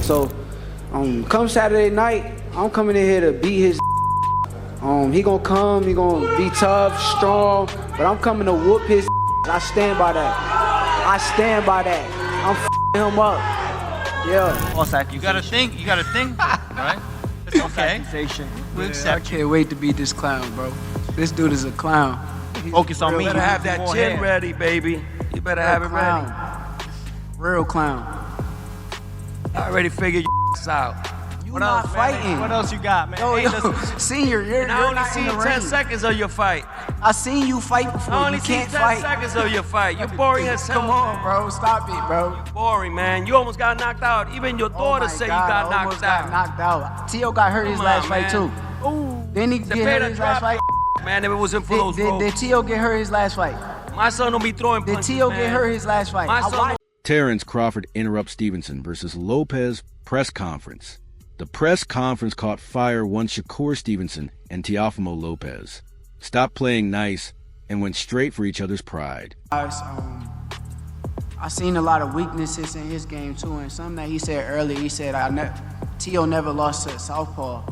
So, come Saturday night, I'm coming in here to beat his. He gonna come, he gonna be tough, strong, but I'm coming to whoop his. I stand by that. I stand by that. I'm him up. Yeah. False accusation. You gotta think, right? It's okay. Accusation. We I accept can't wait to beat this clown, bro. This dude is a clown. Focus on me. You better have that chin ready, baby. You better have it ready. Real clown. I already figured your ass out. You What not else, fighting. man? What else you got, man? Yo, Hey, yo, listen. senior, you're I only not seen in the 10 ring. seconds of your fight. I seen you fight before. I only You seen can't 10 fight. seconds of your fight. You're boring as hell. Come on, bro. Stop it, bro. Boring, man. You almost got knocked out. Even your daughter said you got I almost knocked got out. knocked out. Tio got hurt his Come last on, fight, man. too. Ooh. Didn't he get hurt his last fight? Man, if it wasn't for those ropes. Did Tio get hurt his last fight? My son don't be throwing Did punches, Tio man. get hurt his last fight? My son Terence Crawford interrupts Stevenson versus Lopez press conference. The press conference caught fire once Shakur Stevenson and Teofimo Lopez stopped playing nice and went straight for each other's pride. I seen a lot of weaknesses in his game too, and something that he said earlier. He said, Tio never lost to a southpaw.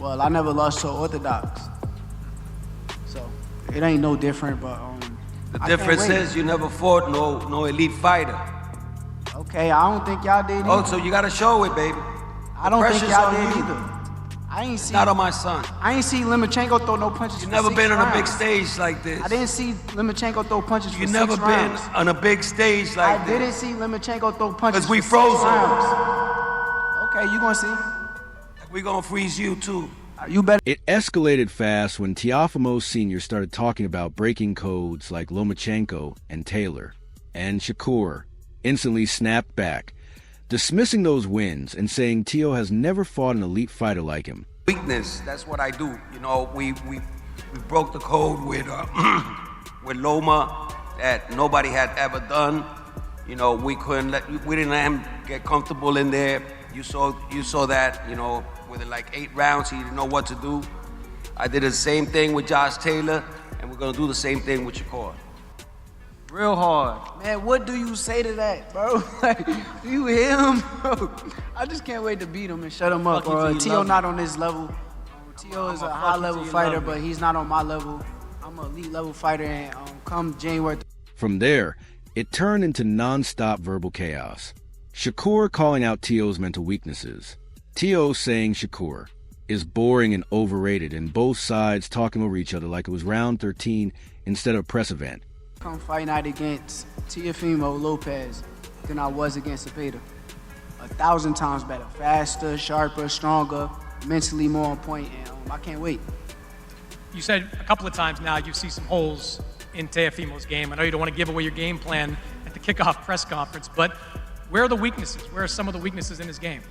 Well, I never lost to an orthodox. So it ain't no different, but The difference is you never fought no elite fighter. Okay, I don't think y'all did either. Oh, so you gotta show it, baby. I don't think pressure's y'all on did you. either. I ain't see. Not on my son. I ain't see Lomachenko throw no punches. You for never 6 been on a big rounds. stage like this. I didn't see Lomachenko throw punches for You 6 never been rounds. on a big stage like I this. didn't see Lomachenko throw punches 'Cause we for 6 froze him. rounds. Okay, you gonna see. We gonna freeze you too. You better. It escalated fast when Teofimo Sr. started talking about breaking codes like Lomachenko and Taylor, and Shakur instantly snapped back, dismissing those wins and saying Tio has never fought an elite fighter like him. Weakness, that's what I do. You know, we broke the code with with Loma that nobody had ever done. You know, we didn't let him get comfortable in there. You saw that, you know, with like 8 rounds, he didn't know what to do. I did the same thing with Josh Taylor, and we're gonna do the same thing with Shakur. Real hard. Man, what do you say to that, bro? Like, you hear him, bro? I just can't wait to beat him and shut him up, Fuck you bro. till you Tio love not me. on this level. Tio is a I'ma fuck you high-level till you fighter, love me. but he's not on my level. I'm an elite-level fighter, and come January. From there, it turned into non-stop verbal chaos. Shakur calling out Tio's mental weaknesses. Tio saying Shakur is boring and overrated, and both sides talking over each other like it was round 13 instead of a press event. Come fight night against Teofimo Lopez than I was against Cepeda. 1,000 times better. Faster, sharper, stronger, mentally more on point, and I can't wait. You said a couple of times now you see some holes in Teofimo's game. I know you don't want to give away your game plan at the kickoff press conference, but where are the weaknesses? Where are some of the weaknesses in his game?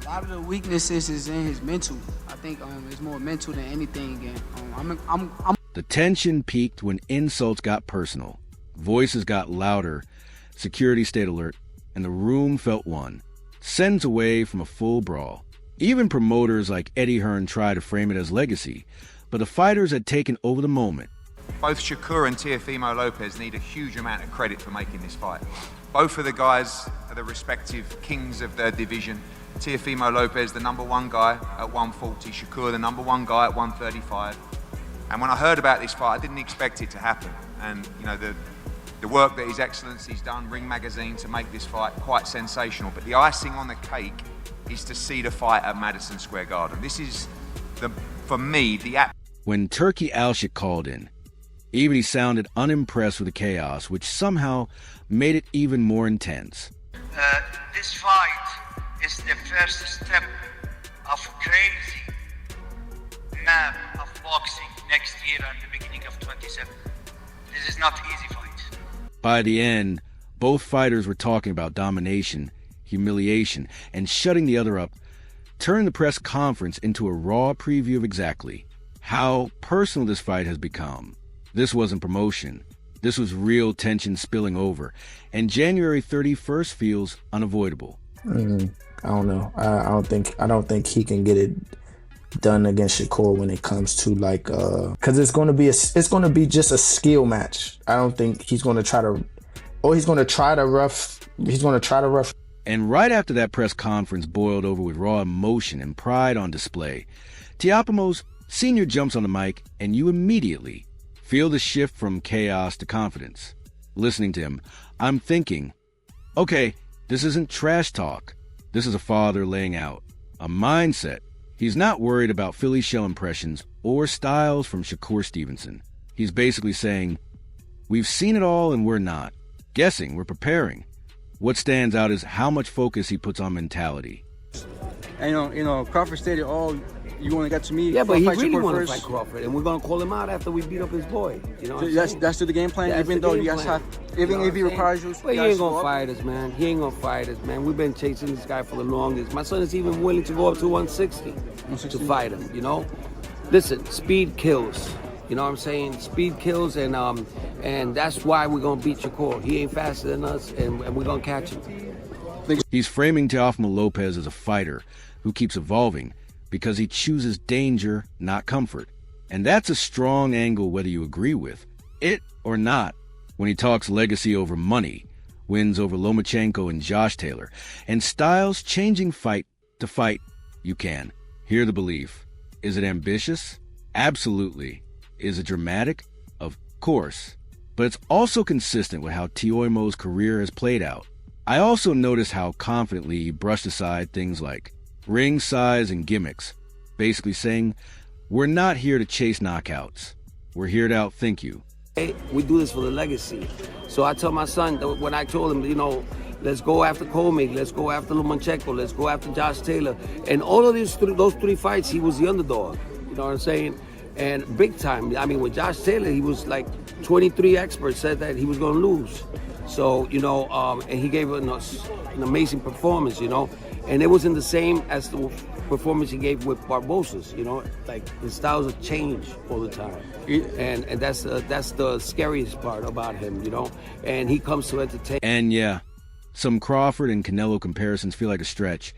A lot of the weaknesses is in his mental. I think it's more mental than anything. And The tension peaked when insults got personal, voices got louder, security stayed alert, and the room felt one, seconds away from a full brawl. Even promoters like Eddie Hearn tried to frame it as legacy, but the fighters had taken over the moment. Both Shakur and Teofimo Lopez need a huge amount of credit for making this fight. Both of the guys are the respective kings of their division. Teofimo Lopez, the #1 guy at 140, Shakur, the #1 guy at 135. And when I heard about this fight, I didn't expect it to happen. And you know, the work that His Excellency's done, Ring Magazine, to make this fight quite sensational. But the icing on the cake is to see the fight at Madison Square Garden. This is, for me, the When Turkey Alshik called in, even he sounded unimpressed with the chaos, which somehow made it even more intense. This fight is the first step of crazy map of boxing next year and the beginning of 27. This is not an easy fight. By the end, both fighters were talking about domination, humiliation, and shutting the other up, turning the press conference into a raw preview of exactly how personal this fight has become. This wasn't promotion. This was real tension spilling over, and January 31st feels unavoidable. I don't know. I don't think he can get it done against Shakur when it comes to like, because it's going to be just a skill match. I don't think he's going to try to, or he's going to try to rough And right after that press conference boiled over with raw emotion and pride on display, Teofimo Sr. jumps on the mic, and you immediately feel the shift from chaos to confidence. Listening to him, I'm thinking, okay, this isn't trash talk. This is a father laying out a mindset. He's not worried about Philly shell impressions or styles from Shakur Stevenson. He's basically saying, we've seen it all and we're not. Guessing, we're preparing. What stands out is how much focus he puts on mentality. And Crawford stated, you only got to me. Yeah, but he fight really Shakur want to first. fight Crawford, and we're gonna call him out after we beat up his boy. You know what I'm saying? That's the game plan. That's even the though game you guys plan. even if he requires you, Well, he guys ain't show gonna up. fight us, man. He ain't gonna fight us, man. We've been chasing this guy for the longest. My son is even willing to go up to 160 to fight him. You know, listen, speed kills. You know what I'm saying? Speed kills, and that's why we're gonna beat Shakur. He ain't faster than us, and we're gonna catch him. He's framing Teofimo Lopez as a fighter who keeps evolving because he chooses danger, not comfort. And that's a strong angle whether you agree with it or not. When he talks legacy over money, wins over Lomachenko and Josh Taylor, and styles changing fight to fight, you can hear the belief. Is it ambitious? Absolutely. Is it dramatic? Of course. But it's also consistent with how Teofimo's career has played out. I also noticed how confidently he brushed aside things like ring size and gimmicks, basically saying, we're not here to chase knockouts. We're here to outthink you. Hey, we do this for the legacy. So I tell my son, when I told him, let's go after Comey, let's go after Lomachenko, let's go after Josh Taylor. And all of those three fights, he was the underdog. You know what I'm saying? And big time. I mean, with Josh Taylor, he was like 23 experts said that he was going to lose. So, and he gave an amazing performance, and it wasn't the same as the performance he gave with Barbosa's, like his styles have changed all the time. And that's the scariest part about him, and he comes to entertain. And yeah, some Crawford and Canelo comparisons feel like a stretch,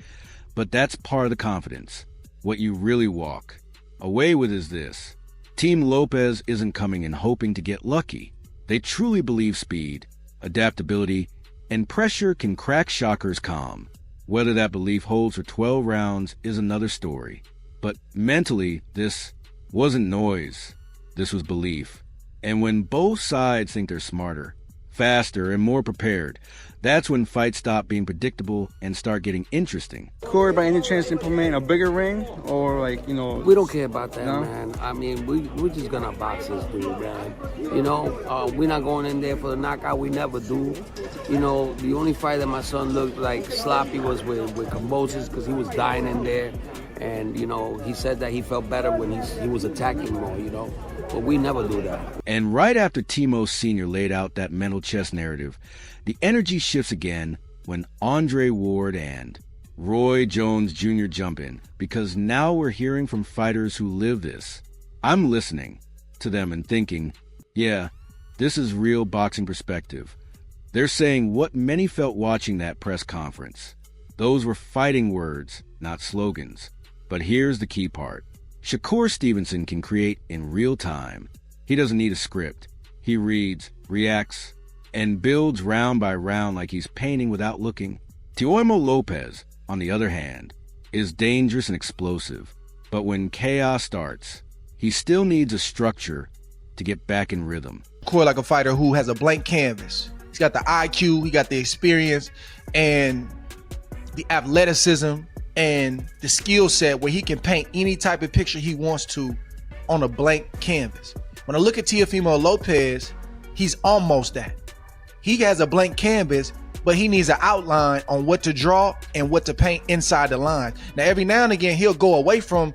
but that's part of the confidence. What you really walk away with is this. Team Lopez isn't coming in hoping to get lucky. They truly believe speed, adaptability, and pressure can crack Shakur's calm. Whether that belief holds for 12 rounds is another story. But mentally, this wasn't noise. This was belief. And when both sides think they're smarter, faster, and more prepared, that's when fights stop being predictable and start getting interesting. Corey, by any chance, implement a bigger ring or We don't care about that, no? man. I mean, we're just gonna box this dude, man. We're not going in there for the knockout. We never do. The only fight that my son looked like sloppy was with Cambosis because he was dying in there, and he said that he felt better when he was attacking more. But we never do that. And right after Timo Sr. laid out that mental chess narrative, the energy shifts again when Andre Ward and Roy Jones Jr. jump in, because now we're hearing from fighters who live this. I'm listening to them and thinking, yeah, this is real boxing perspective. They're saying what many felt watching that press conference. Those were fighting words, not slogans. But here's the key part. Shakur Stevenson can create in real time. He doesn't need a script. He reads, reacts, and builds round by round like he's painting without looking. Teofimo Lopez, on the other hand, is dangerous and explosive. But when chaos starts, he still needs a structure to get back in rhythm. Corey like a fighter who has a blank canvas. He's got the IQ, he got the experience, and the athleticism, and the skill set where he can paint any type of picture he wants to on a blank canvas. When I look at Teofimo Lopez, he's almost that. He has a blank canvas, but he needs an outline on what to draw and what to paint inside the line. Now, every now and again, he'll go away from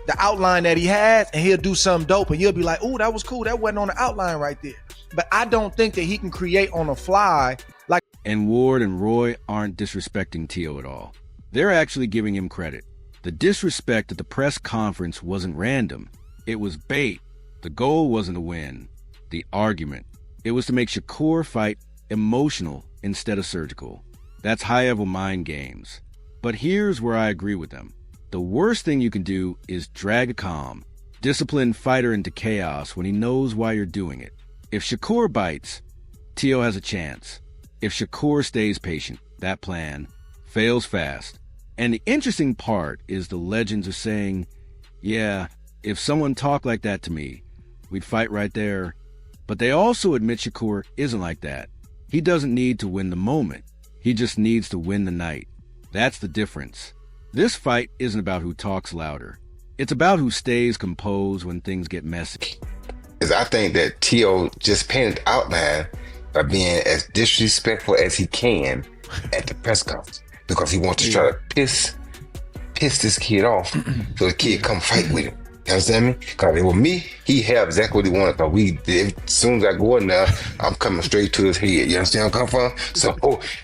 the outline that he has and he'll do something dope and you'll be like, oh, that was cool. That wasn't on the outline right there. But I don't think that he can create on the fly like. And Ward and Roy aren't disrespecting Teo at all. They're actually giving him credit. The disrespect at the press conference wasn't random. It was bait. The goal wasn't to win. The argument. It was to make Shakur fight emotional instead of surgical. That's high-level mind games. But here's where I agree with them. The worst thing you can do is drag a calm, disciplined fighter into chaos when he knows why you're doing it. If Shakur bites, Teo has a chance. If Shakur stays patient, that plan, fails fast. And the interesting part is the legends are saying, yeah, if someone talked like that to me, we'd fight right there. But they also admit Shakur isn't like that. He doesn't need to win the moment. He just needs to win the night. That's the difference. This fight isn't about who talks louder. It's about who stays composed when things get messy. Because I think that Tio just panned out, man, by being as disrespectful as he can at the press conference. Because he wants to try to piss this kid off so the kid come fight with him. You understand me? Because with me, he have exactly what he wanted. Because as soon as I go in there, I'm coming straight to his head. You understand where I'm coming from? So,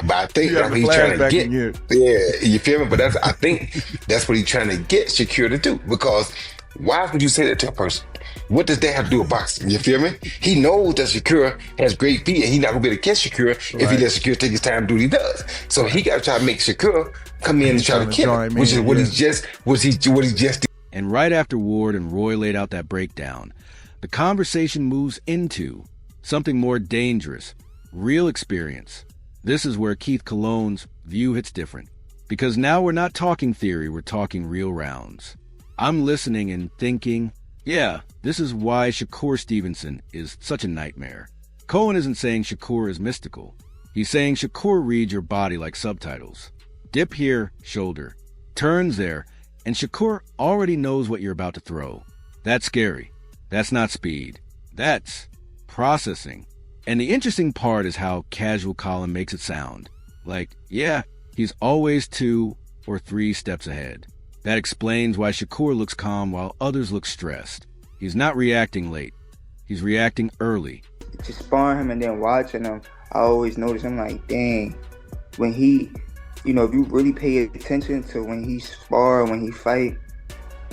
but I think that's what he's trying to get. Yeah, you feel me? But I think that's what he's trying to get Shakur to do. Because why would you say that to a person? What does that have to do with boxing? You feel me? He knows that Shakur has great feet, and he's not gonna be able to catch Shakur if he lets Shakur take his time to do what he does. So he got to try to make Shakur come in and try to kill him, which is what he just did. And right after Ward and Roy laid out that breakdown, the conversation moves into something more dangerous, real experience. This is where Keith Cologne's view hits different. Because now we're not talking theory, we're talking real rounds. I'm listening and thinking, yeah, this is why Shakur Stevenson is such a nightmare. Cohen isn't saying Shakur is mystical. He's saying Shakur reads your body like subtitles. Dip here, shoulder. Turns there, and Shakur already knows what you're about to throw. That's scary. That's not speed. That's processing. And the interesting part is how casual Colin makes it sound. Like, yeah, he's always 2 or 3 steps ahead. That explains why Shakur looks calm while others look stressed. He's not reacting late. He's reacting early. Just sparring him and then watching him, I always notice, I'm like, dang, when he, if you really pay attention to when he spar, when he fight,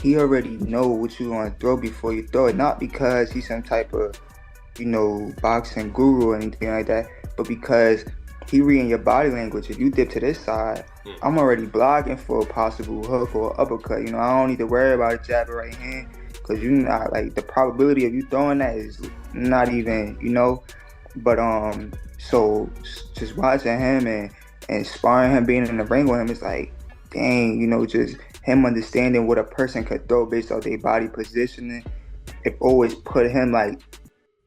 he already know what you want to throw before you throw it. Not because he's some type of, boxing guru or anything like that, but because he reading your body language. If you dip to this side, I'm already blocking for a possible hook or uppercut. I don't need to worry about a jab or right hand because you're not, the probability of you throwing that is not even, But so just watching him and sparring him, being in the ring with him, it's like, dang, just him understanding what a person could throw based off their body positioning. It always put him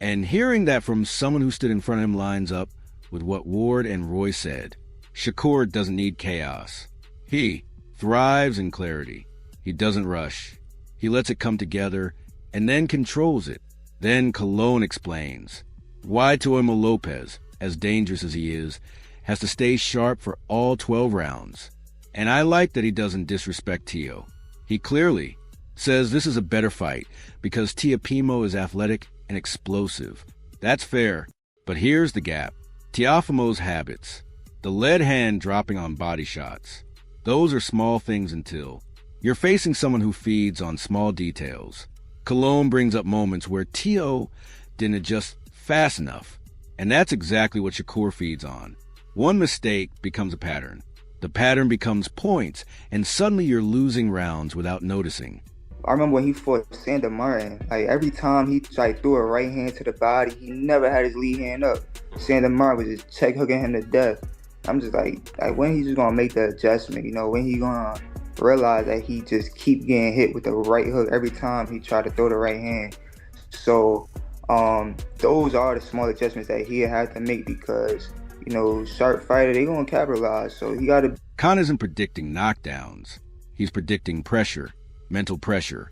And hearing that from someone who stood in front of him lines up with what Ward and Roy said. Shakur doesn't need chaos. He thrives in clarity. He doesn't rush. He lets it come together and then controls it. Then Cologne explains why Teofimo Lopez, as dangerous as he is, has to stay sharp for all 12 rounds. And I like that he doesn't disrespect Tio. He clearly says this is a better fight because Teofimo is athletic and explosive. That's fair. But here's the gap. Teofimo's habits. The lead hand dropping on body shots. Those are small things until you're facing someone who feeds on small details. Cologne brings up moments where Tio didn't adjust fast enough. And that's exactly what Shakur feeds on. One mistake becomes a pattern. The pattern becomes points, and suddenly you're losing rounds without noticing. I remember when he fought Sander Martin, every time he threw a right hand to the body, he never had his lead hand up. Sander Martin was just check hooking him to death. I'm just like when he's just gonna make the adjustment, when he gonna realize that he just keep getting hit with the right hook every time he try to throw the right hand. So those are the small adjustments that he had to make because, sharp fighter, they gonna capitalize. So he gotta. Khan isn't predicting knockdowns. He's predicting pressure. Mental pressure,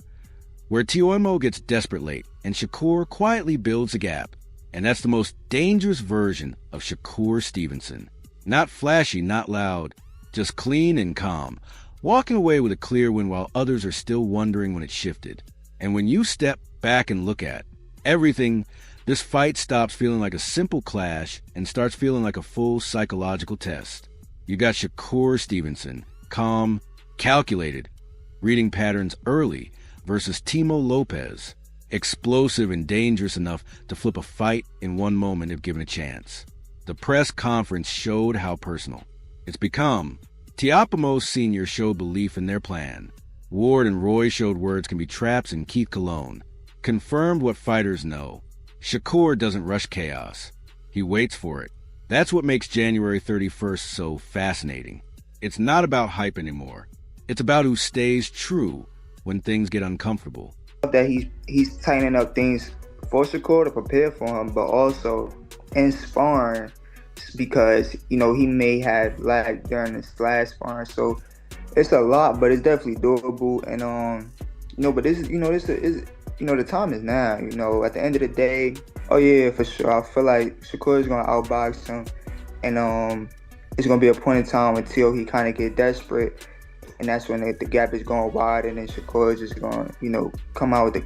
where Teofimo gets desperate late and Shakur quietly builds a gap. And that's the most dangerous version of Shakur Stevenson. Not flashy, not loud, just clean and calm, walking away with a clear win while others are still wondering when it shifted. And when you step back and look at everything, this fight stops feeling like a simple clash and starts feeling like a full psychological test. You got Shakur Stevenson, calm, calculated, reading patterns early, versus Teofimo Lopez, explosive and dangerous enough to flip a fight in one moment if given a chance. The press conference showed how personal it's become. Teofimo Sr. showed belief in their plan. Ward and Roy showed words can be traps, and Keith Cologne confirmed what fighters know. Shakur doesn't rush chaos. He waits for it. That's what makes January 31st so fascinating. It's not about hype anymore. It's about who stays true when things get uncomfortable. That he's tightening up things for Shakur to prepare for him, but also in sparring because, you know, he may have lagged during his last sparring. So it's a lot, but it's definitely doable. And you know, but this is, you know, this is, you know, the time is now. You know, at the end of the day, oh yeah, for sure, I feel like Shakur is gonna outbox him, and it's gonna be a point in time until he kind of get desperate, and that's when the gap is going wide, and then Shakur is just gonna, you know, come out with the